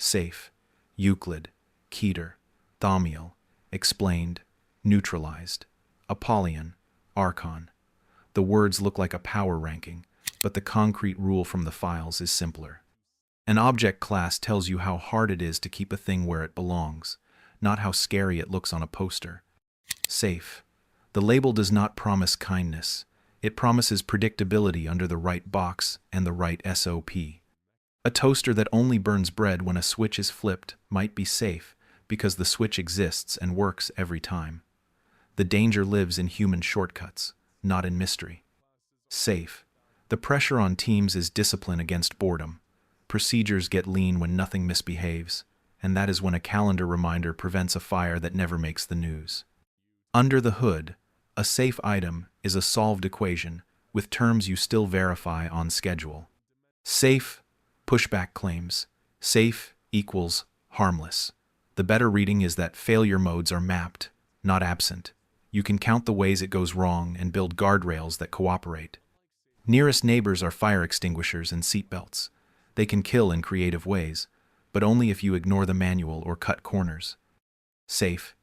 Safe. Euclid. Keter. Thaumiel. Explained. Neutralized. Apollyon. Archon. The words look like a power ranking, but the concrete rule from the files is simpler. An object class tells you how hard it is to keep a thing where it belongs, not how scary it looks on a poster. Safe. The label does not promise kindness. It promises predictability under the right box and the right SOP. A toaster that only burns bread when a switch is flipped might be safe because the switch exists and works every time. The danger lives in human shortcuts, not in mystery. Safe. The pressure on teams is discipline against boredom. Procedures get lean when nothing misbehaves, and that is when a calendar reminder prevents a fire that never makes the news. Under the hood, a safe item is a solved equation with terms you still verify on schedule. Safe, pushback claims. Safe equals harmless. The better reading is that failure modes are mapped, not absent. You can count the ways it goes wrong and build guardrails that cooperate. Nearest neighbors are fire extinguishers and seatbelts. They can kill in creative ways, but only if you ignore the manual or cut corners. Safe.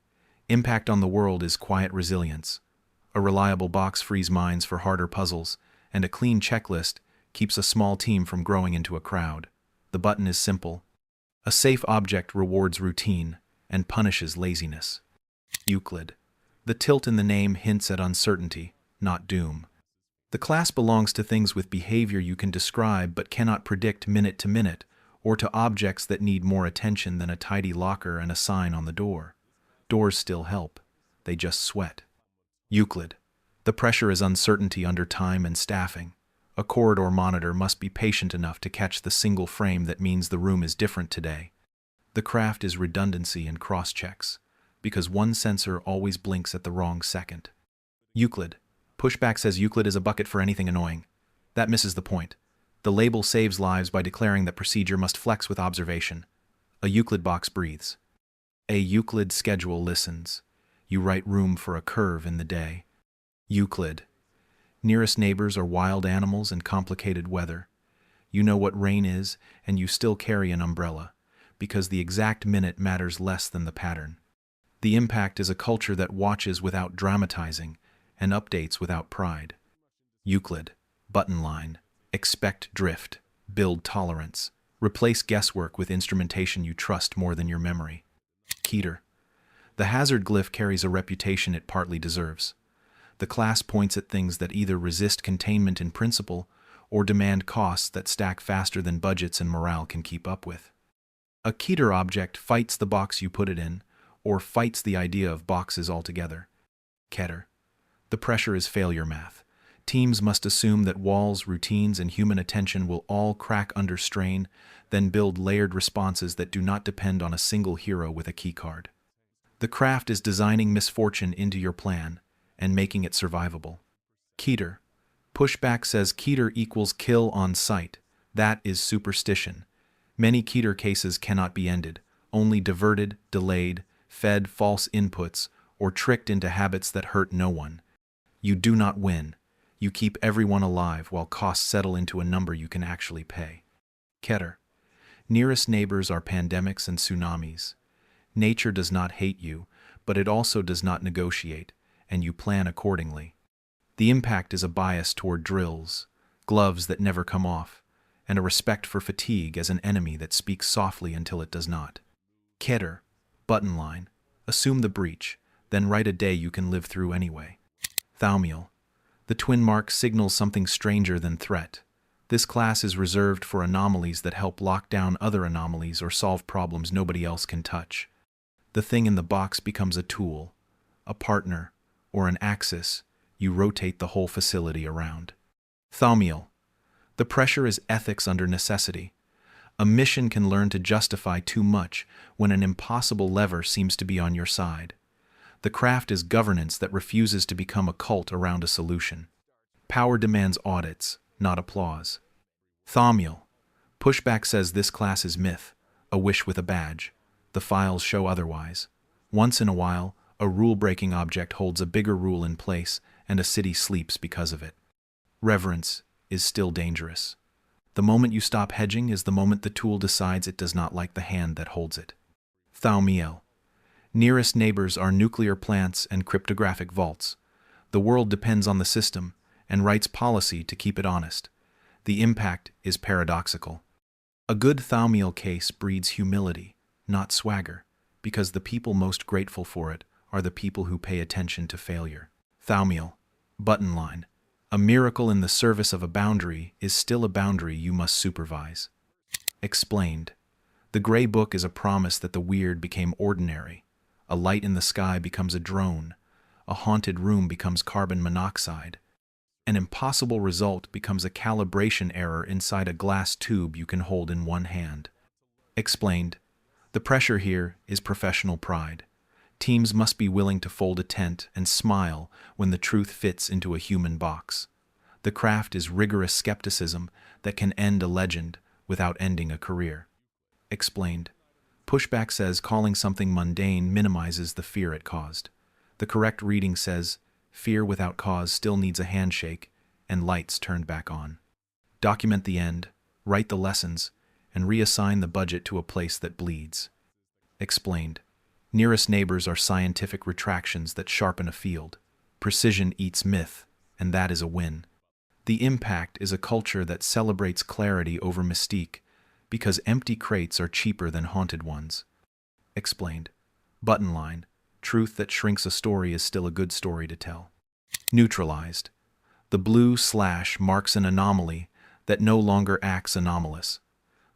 Impact on the world is quiet resilience. A reliable box frees minds for harder puzzles, and a clean checklist keeps a small team from growing into a crowd. The button is simple. A safe object rewards routine and punishes laziness. Euclid. The tilt in the name hints at uncertainty, not doom. The class belongs to things with behavior you can describe but cannot predict minute to minute, or to objects that need more attention than a tidy locker and a sign on the door. Doors still help. They just sweat. Euclid. The pressure is uncertainty under time and staffing. A corridor monitor must be patient enough to catch the single frame that means the room is different today. The craft is redundancy and cross-checks, because one sensor always blinks at the wrong second. Euclid. Pushback says Euclid is a bucket for anything annoying. That misses the point. The label saves lives by declaring that procedure must flex with observation. A Euclid box breathes. A Euclid schedule listens. You write room for a curve in the day. Euclid. Nearest neighbors are wild animals and complicated weather. You know what rain is, and you still carry an umbrella, because the exact minute matters less than the pattern. The impact is a culture that watches without dramatizing and updates without pride. Euclid. Button line. Expect drift. Build tolerance. Replace guesswork with instrumentation you trust more than your memory. Keter. The hazard glyph carries a reputation it partly deserves. The class points at things that either resist containment in principle or demand costs that stack faster than budgets and morale can keep up with. A Keter object fights the box you put it in, or fights the idea of boxes altogether. Keter. The pressure is failure math. Teams must assume that walls, routines, and human attention will all crack under strain, then build layered responses that do not depend on a single hero with a keycard. The craft is designing misfortune into your plan and making it survivable. Keter. Pushback says Keter equals kill on sight. That is superstition. Many Keter cases cannot be ended, only diverted, delayed, fed false inputs, or tricked into habits that hurt no one. You do not win. You keep everyone alive while costs settle into a number you can actually pay. Keter. Nearest neighbors are pandemics and tsunamis. Nature does not hate you, but it also does not negotiate, and you plan accordingly. The impact is a bias toward drills, gloves that never come off, and a respect for fatigue as an enemy that speaks softly until it does not. Keter. Button line. Assume the breach, then write a day you can live through anyway. Thaumiel. The twin mark signals something stranger than threat. This class is reserved for anomalies that help lock down other anomalies or solve problems nobody else can touch. The thing in the box becomes a tool, a partner, or an axis you rotate the whole facility around. Thaumiel. The pressure is ethics under necessity. A mission can learn to justify too much when an impossible lever seems to be on your side. The craft is governance that refuses to become a cult around a solution. Power demands audits, not applause. Thaumiel. Pushback says this class is myth, a wish with a badge. The files show otherwise. Once in a while, a rule-breaking object holds a bigger rule in place, and a city sleeps because of it. Reverence is still dangerous. The moment you stop hedging is the moment the tool decides it does not like the hand that holds it. Thaumiel. Nearest neighbors are nuclear plants and cryptographic vaults. The world depends on the system and writes policy to keep it honest. The impact is paradoxical. A good Thaumiel case breeds humility, not swagger, because the people most grateful for it are the people who pay attention to failure. Thaumiel. Button line. A miracle in the service of a boundary is still a boundary you must supervise. Explained. The Gray Book is a promise that the weird became ordinary. A light in the sky becomes a drone. A haunted room becomes carbon monoxide. An impossible result becomes a calibration error inside a glass tube you can hold in one hand. Explained. The pressure here is professional pride. Teams must be willing to fold a tent and smile when the truth fits into a human box. The craft is rigorous skepticism that can end a legend without ending a career. Explained. Pushback says calling something mundane minimizes the fear it caused. The correct reading says fear without cause still needs a handshake and lights turned back on. Document the end, write the lessons, and reassign the budget to a place that bleeds. Explained. Nearest neighbors are scientific retractions that sharpen a field. Precision eats myth, and that is a win. The impact is a culture that celebrates clarity over mystique, because empty crates are cheaper than haunted ones. Explained. Button line. Truth that shrinks a story is still a good story to tell. Neutralized. The blue slash marks an anomaly that no longer acts anomalous.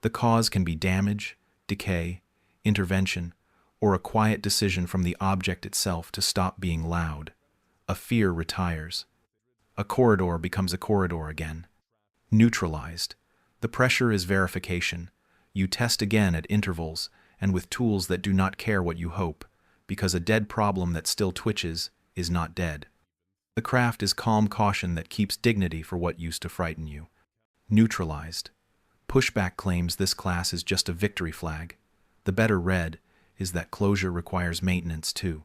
The cause can be damage, decay, intervention, or a quiet decision from the object itself to stop being loud. A fear retires. A corridor becomes a corridor again. Neutralized. The pressure is verification. You test again at intervals and with tools that do not care what you hope, because a dead problem that still twitches is not dead. The craft is calm caution that keeps dignity for what used to frighten you. Neutralized. Pushback claims this class is just a victory flag. The better read is that closure requires maintenance too.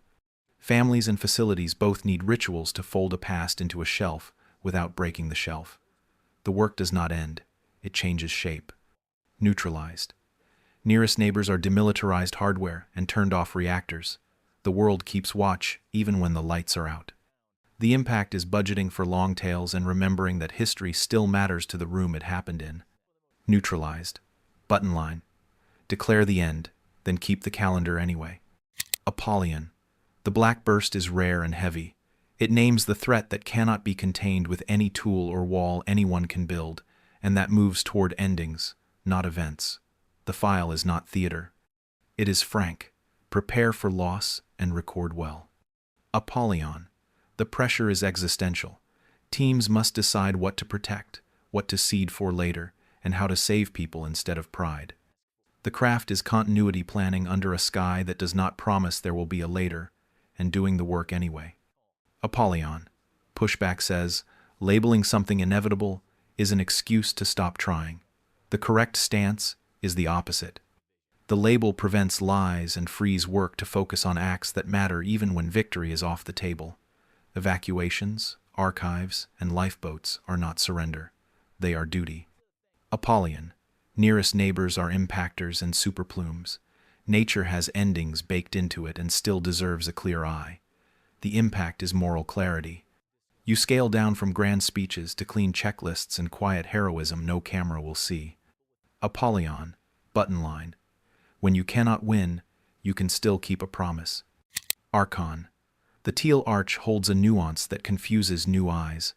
Families and facilities both need rituals to fold a past into a shelf without breaking the shelf. The work does not end, it changes shape. Neutralized. Nearest neighbors are demilitarized hardware and turned off reactors. The world keeps watch even when the lights are out. The impact is budgeting for long tails and remembering that history still matters to the room it happened in. Neutralized. Button line. Declare the end, then keep the calendar anyway. Apollyon. The black burst is rare and heavy. It names the threat that cannot be contained with any tool or wall anyone can build, and that moves toward endings, not events. The file is not theater. It is frank. Prepare for loss and record well. Apollyon. The pressure is existential. Teams must decide what to protect, what to cede for later, and how to save people instead of pride. The craft is continuity planning under a sky that does not promise there will be a later, and doing the work anyway. Apollyon. Pushback says, labeling something inevitable is an excuse to stop trying. The correct stance is the opposite. The label prevents lies and frees work to focus on acts that matter even when victory is off the table. Evacuations, archives, and lifeboats are not surrender. They are duty. Apollyon. Nearest neighbors are impactors and superplumes. Nature has endings baked into it and still deserves a clear eye. The impact is moral clarity. You scale down from grand speeches to clean checklists and quiet heroism no camera will see. Apollyon. Button line. When you cannot win, you can still keep a promise. Archon. The teal arch holds a nuance that confuses new eyes.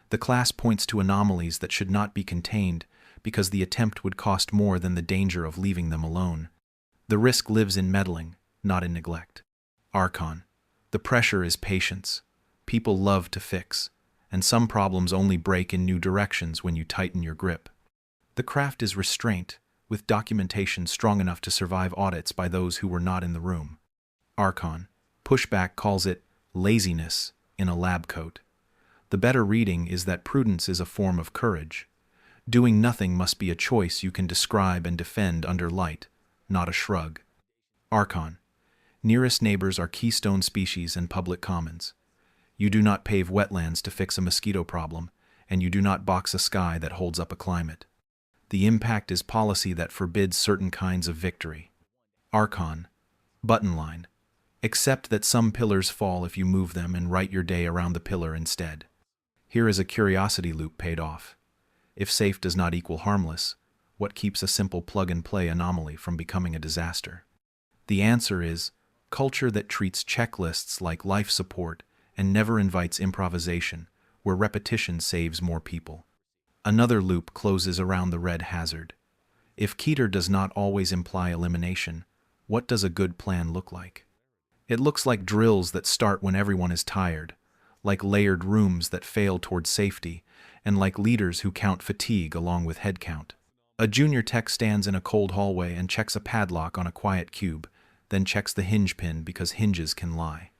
The class points to anomalies that should not be contained because the attempt would cost more than the danger of leaving them alone. The risk lives in meddling, not in neglect. Archon. The pressure is patience. People love to fix, and some problems only break in new directions when you tighten your grip. The craft is restraint, with documentation strong enough to survive audits by those who were not in the room. Archon. Pushback calls it laziness in a lab coat. The better reading is that prudence is a form of courage. Doing nothing must be a choice you can describe and defend under light, not a shrug. Archon. Nearest neighbors are keystone species and public commons. You do not pave wetlands to fix a mosquito problem, and you do not box a sky that holds up a climate. The impact is policy that forbids certain kinds of victory. Archon, button line. Accept that some pillars fall if you move them and write your day around the pillar instead. Here is a curiosity loop paid off. If safe does not equal harmless, what keeps a simple plug-and-play anomaly from becoming a disaster? The answer is culture that treats checklists like life support and never invites improvisation, where repetition saves more people. Another loop closes around the red hazard. If Keter does not always imply elimination, what does a good plan look like? It looks like drills that start when everyone is tired, like layered rooms that fail toward safety, and like leaders who count fatigue along with head count. A junior tech stands in a cold hallway and checks a padlock on a quiet cube, then checks the hinge pin because hinges can lie.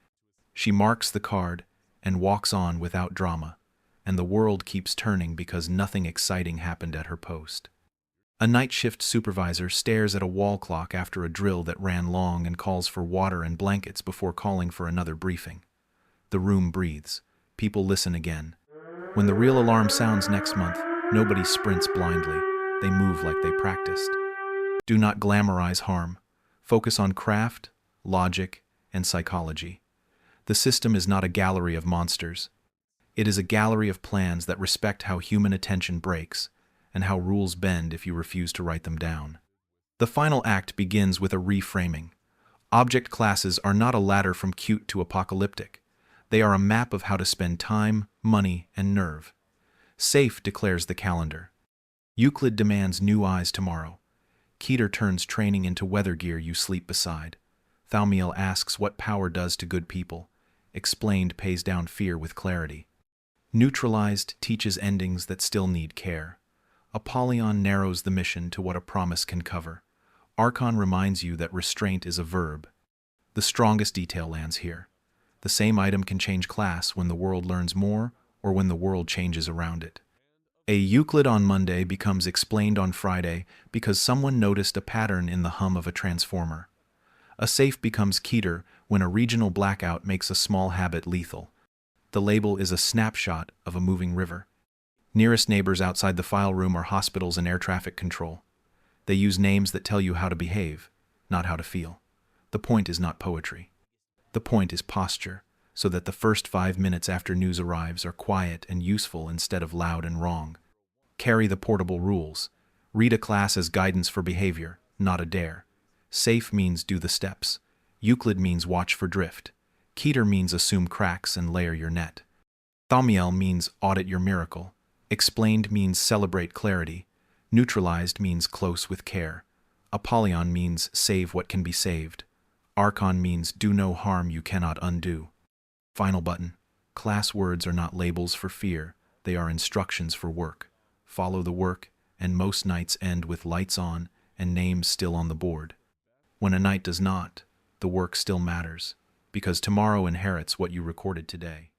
She marks the card and walks on without drama, and the world keeps turning because nothing exciting happened at her post. A night shift supervisor stares at a wall clock after a drill that ran long and calls for water and blankets before calling for another briefing. The room breathes. People listen again. When the real alarm sounds next month, nobody sprints blindly. They move like they practiced. Do not glamorize harm. Focus on craft, logic, and psychology. The system is not a gallery of monsters. It is a gallery of plans that respect how human attention breaks and how rules bend if you refuse to write them down. The final act begins with a reframing. Object classes are not a ladder from cute to apocalyptic. They are a map of how to spend time, money, and nerve. Safe declares the calendar. Euclid demands new eyes tomorrow. Keter turns training into weather gear you sleep beside. Thaumiel asks what power does to good people. Explained pays down fear with clarity. Neutralized teaches endings that still need care. Apollyon narrows the mission to what a promise can cover. Archon reminds you that restraint is a verb. The strongest detail lands here. The same item can change class when the world learns more or when the world changes around it. A Euclid on Monday becomes explained on Friday because someone noticed a pattern in the hum of a transformer. A safe becomes Keter when a regional blackout makes a small habit lethal. The label is a snapshot of a moving river. Nearest neighbors outside the file room are hospitals and air traffic control. They use names that tell you how to behave, not how to feel. The point is not poetry. The point is posture, so that the first 5 minutes after news arrives are quiet and useful instead of loud and wrong. Carry the portable rules. Read a class as guidance for behavior, not a dare. Safe means do the steps. Euclid means watch for drift. Keter means assume cracks and layer your net. Thaumiel means audit your miracle. Explained means celebrate clarity. Neutralized means close with care. Apollyon means save what can be saved. Archon means do no harm you cannot undo. Final button. Class words are not labels for fear. They are instructions for work. Follow the work, and most nights end with lights on and names still on the board. When a night does not, the work still matters, because tomorrow inherits what you recorded today.